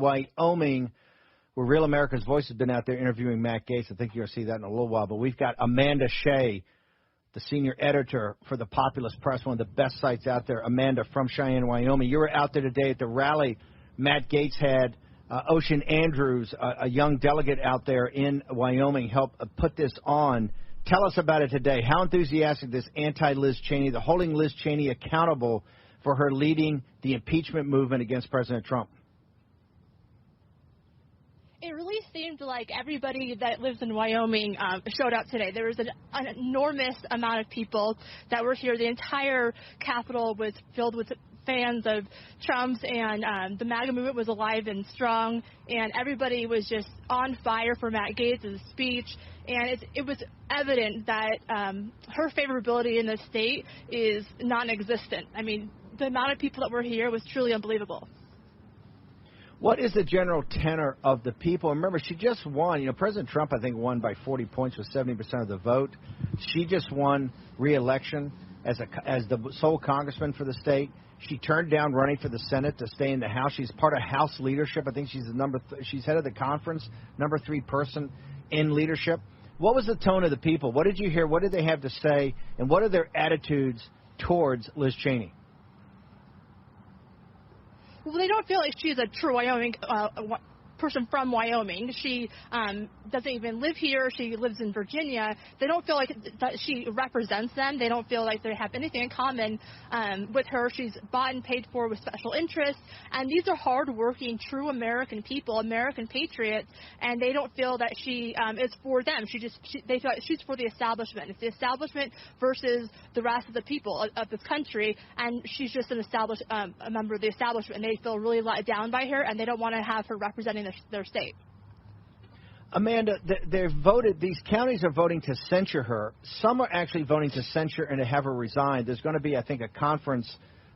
Wyoming, where Real America's Voice has been out there interviewing Matt Gaetz. I think you're going to see that in a little while. But we've got Amanda Shea, the senior editor for the Populist Press, one of the best sites out there. Amanda from Cheyenne, Wyoming. You were out there today at the rally Matt Gaetz had. Ocean Andrews, a young delegate out there in Wyoming, helped put this on. Tell us about it today. How enthusiastic this anti-Liz Cheney, the holding Liz Cheney accountable for her leading the impeachment movement against President Trump. It really seemed like everybody that lives in Wyoming showed up today. There was an enormous amount of people that were here. The entire Capitol was filled with fans of Trump's, and the MAGA movement was alive and strong, and everybody was just on fire for Matt Gaetz' speech. And it was evident that her favorability in the state is non-existent. I mean, the amount of people that were here was truly unbelievable. What is the general tenor of the people? Remember, she just won. You know, President Trump, I think, won by 40 points with 70% of the vote. She just won re-election as the sole congressman for the state. She turned down running for the Senate to stay in the House. She's part of House leadership. I think she's she's head of the conference, number 3 person in leadership. What was the tone of the people? What did you hear? What did they have to say? And what are their attitudes towards Liz Cheney? Well, they don't feel like she's a true Wyoming person from Wyoming. She doesn't even live here. She lives in Virginia. They don't feel like that she represents them. They don't feel like they have anything in common with her. She's bought and paid for with special interests, and these are hardworking, true American people, American patriots, and they don't feel that she is for them. They feel like she's for the establishment. It's the establishment versus the rest of the people of this country, and she's just an established a member of the establishment, and they feel really let down by her, and they don't want to have her representing their state. Amanda, they've voted. These counties are voting to censure her. Some are actually voting to censure and to have her resign. There's going to be, I think, a conference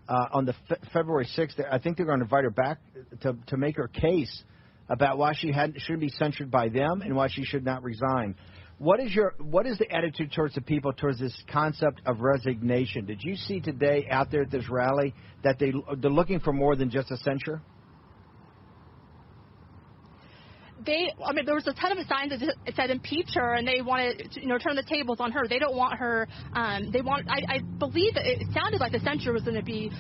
on the February 6th. I think they're going to invite her back to make her case about why she shouldn't be censured by them and why she should not resign. What is the attitude towards the people, towards this concept of resignation? Did you see today out there at this rally that they're looking for more than just a censure? There was a ton of signs that said impeach her, and they wanted to, turn the tables on her. They don't want her. I believe that it sounded like the censure was going to be.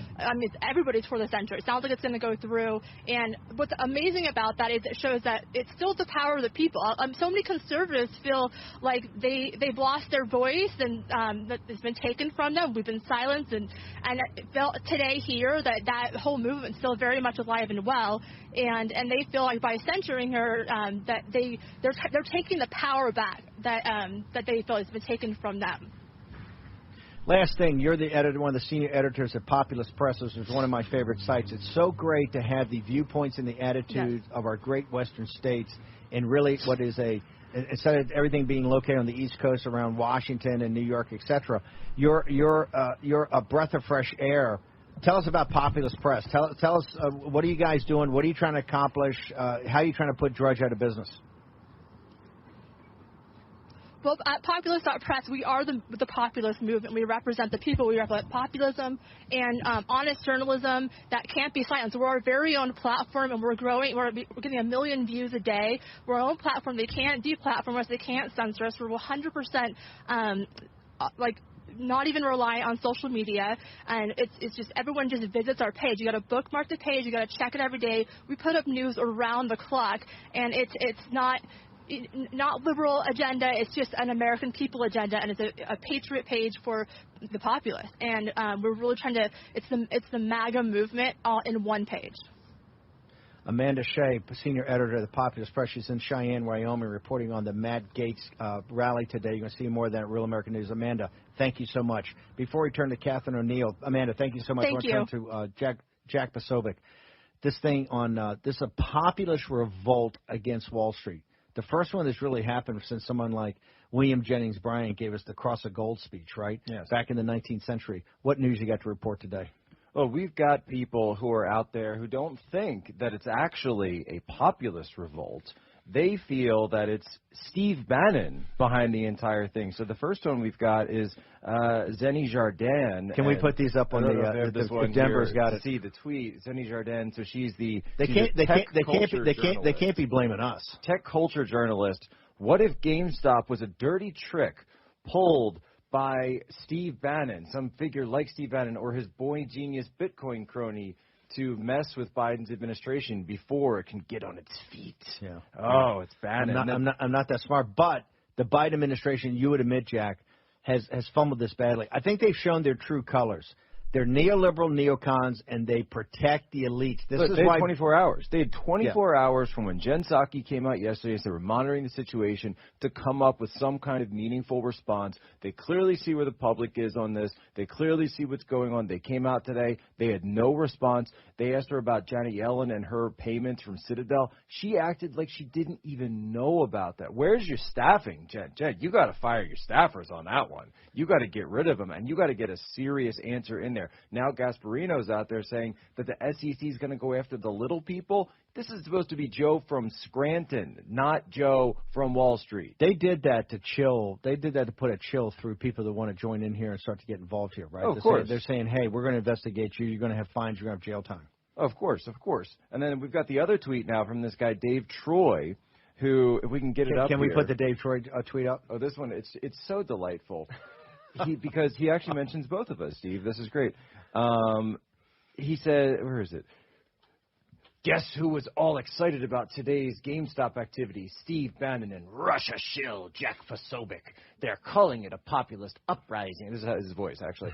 Everybody's for the censure. It sounds like it's going to go through. And what's amazing about that is it shows that it's still the power of the people. So many conservatives feel like they've lost their voice and that it's been taken from them. We've been silenced, and it felt today here that whole movement's still very much alive and well. And they feel like by censuring her, that they're taking the power back that they feel has been taken from them. Last thing, you're the editor, one of the senior editors at Populist Press, which is one of my favorite sites. It's so great to have the viewpoints and the attitudes of our great western states, and really what is instead of everything being located on the East Coast around Washington and New York, etc. You're a breath of fresh air. Tell us about Populist Press. Tell us what are you guys doing? What are you trying to accomplish? How are you trying to put Drudge out of business? Well, at Populist.press, we are the populist movement. We represent the people. We represent populism and honest journalism that can't be silenced. We're our very own platform, and we're growing. We're getting 1 million views a day. We're our own platform. They can't deplatform us. They can't censor us. We're 100% not even rely on social media, and it's just everyone just visits our page. You got to bookmark the page. You got to check it every day. We put up news around the clock, and it's not liberal agenda. It's just an American people agenda, and it's a patriot page for the populace. And we're really trying to. It's the MAGA movement all in one page. Amanda Shea, senior editor of the Populist Press. She's in Cheyenne, Wyoming, reporting on the Matt Gaetz rally today. You're going to see more of that at Real American News. Amanda, thank you so much. Before we turn to Catherine O'Neill, Amanda, thank you so much. Thank you. I want to turn to Jack Posobiec. This thing on this is a populist revolt against Wall Street. The first one that's really happened since someone like William Jennings Bryan gave us the Cross of Gold speech, right? Yes. Back in the 19th century. What news you got to report today? Well, we've got people who are out there who don't think that it's actually a populist revolt, they feel that it's Steve Bannon behind the entire thing. So the first one we've got is Zenny Jardin. Can we put these up on the Denver's got it? See the tweet, Zenny Jardin. So she's the they can't be blaming us. Tech culture journalist. What if GameStop was a dirty trick pulled by Steve Bannon, some figure like Steve Bannon, or his boy genius Bitcoin crony, to mess with Biden's administration before it can get on its feet? Yeah. Oh, it's Bannon. I'm not that smart, but the Biden administration, you would admit, Jack, has fumbled this badly. I think they've shown their true colors. They're neoliberal neocons, and they protect the elites. They had 24 hours. They had 24 hours from when Jen Psaki came out yesterday, as they were monitoring the situation, to come up with some kind of meaningful response. They clearly see where the public is on this. They clearly see what's going on. They came out today. They had no response. They asked her about Janet Yellen and her payments from Citadel. She acted like she didn't even know about that. Where's your staffing, Jen? Jen, you got to fire your staffers on that one. You got to get rid of them, and you got to get a serious answer in there. Now Gasparino's out there saying that the SEC is going to go after the little people. This is supposed to be Joe from Scranton, not Joe from Wall Street. They did that to chill. They did that to put a chill through people that want to join in here and start to get involved here, right? Oh, of course. They're saying, hey, we're going to investigate you. You're going to have fines. You're going to have jail time. Of course, of course. And then we've got the other tweet now from this guy, Dave Troy, who, if we can get it up Can here. we put the Dave Troy tweet up? Oh, this one, it's so delightful. Because he actually mentions both of us, Steve. This is great. He said, where is it? Guess who was all excited about today's GameStop activity? Steve Bannon and Russia shill Jack Posobiec. They're calling it a populist uprising. This is his voice, actually.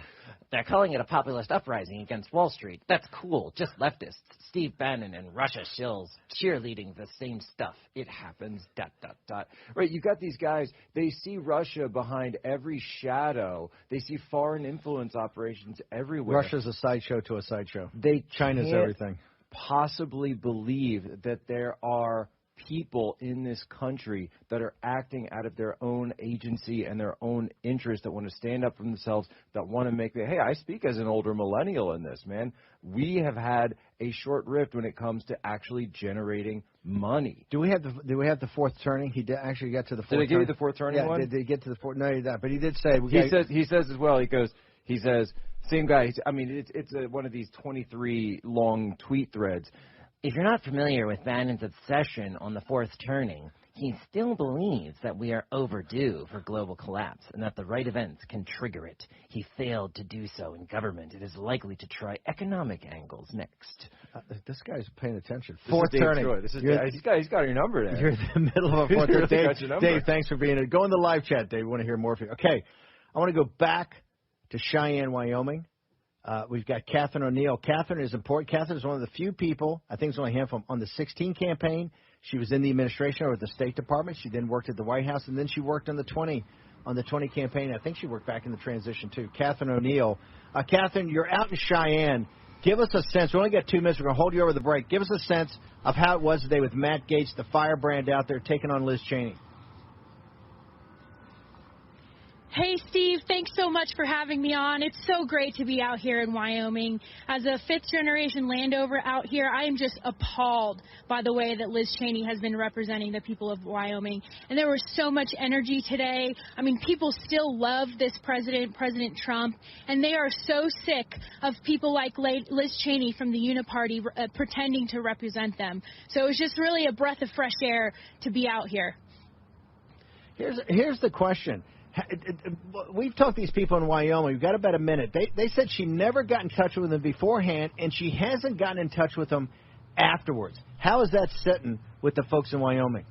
They're calling it a populist uprising against Wall Street. That's cool. Just leftists. Steve Bannon and Russia shills cheerleading the same stuff. It happens, ... Right, you got these guys. They see Russia behind every shadow. They see foreign influence operations everywhere. Russia's a sideshow to a sideshow. China's can't everything. Possibly believe that there are people in this country that are acting out of their own agency and their own interest, that want to stand up for themselves, that want to make hey, I speak as an older millennial in this, man. We have had a short rift when it comes to actually generating money. Do we have the fourth turning? He actually got to the fourth turning. Did he give you the fourth turning one? Did he get to the fourth? No, he did not. But he did say. He says as well, he says, same guy. I mean, it's one of these 23 long tweet threads. If you're not familiar with Bannon's obsession on the fourth turning, he still believes that we are overdue for global collapse and that the right events can trigger it. He failed to do so in government. It is likely to try economic angles next. This guy's paying attention. Fourth turning. He's got your number there. You're in the middle of a fourth turning. Dave, thanks for being here. Go in the live chat, Dave. We want to hear more from you. Okay, I want to go back to Cheyenne, Wyoming. We've got Catherine O'Neill. Catherine is important. Catherine is one of the few people, I think it's only a handful, on the 16 campaign. She was in the administration or the State Department. She then worked at the White House, and then she worked on the 20 campaign. I think she worked back in the transition, too. Catherine O'Neill. Catherine, you're out in Cheyenne. Give us a sense. We only got 2 minutes. We're going to hold you over the break. Give us a sense of how it was today with Matt Gaetz, the firebrand out there, taking on Liz Cheney. Hey, Steve, thanks so much for having me on. It's so great to be out here in Wyoming. As a fifth-generation landover out here, I am just appalled by the way that Liz Cheney has been representing the people of Wyoming. And there was so much energy today. I mean, people still love this president, President Trump, and they are so sick of people like Liz Cheney from the Uniparty pretending to represent them. So it was just really a breath of fresh air to be out here. Here's the question. We've talked to these people in Wyoming. We've got about a minute. They said she never got in touch with them beforehand, and she hasn't gotten in touch with them afterwards. How is that sitting with the folks in Wyoming?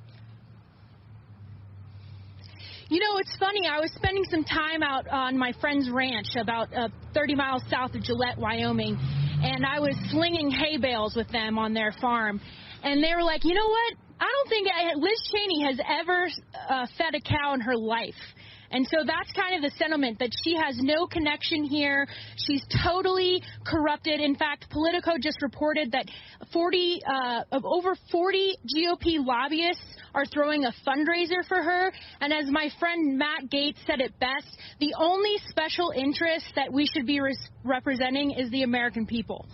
You know, it's funny. I was spending some time out on my friend's ranch about 30 miles south of Gillette, Wyoming, and I was slinging hay bales with them on their farm. And they were like, you know what? I don't think Liz Cheney has ever fed a cow in her life. And so that's kind of the sentiment, that she has no connection here. She's totally corrupted. In fact, Politico just reported that over 40 GOP lobbyists are throwing a fundraiser for her. And as my friend Matt Gaetz said it best, the only special interest that we should be representing is the American people.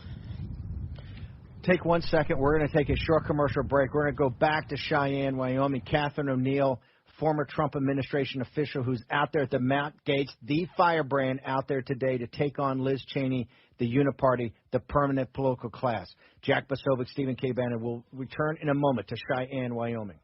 take 1 second. We're going to take a short commercial break. We're going to go back to Cheyenne, Wyoming. Catherine O'Neill, former Trump administration official who's out there at the Matt Gaetz, the firebrand, out there today to take on Liz Cheney, the Uniparty, the permanent political class. Jack Basovic, Stephen K. Bannon will return in a moment to Cheyenne, Wyoming.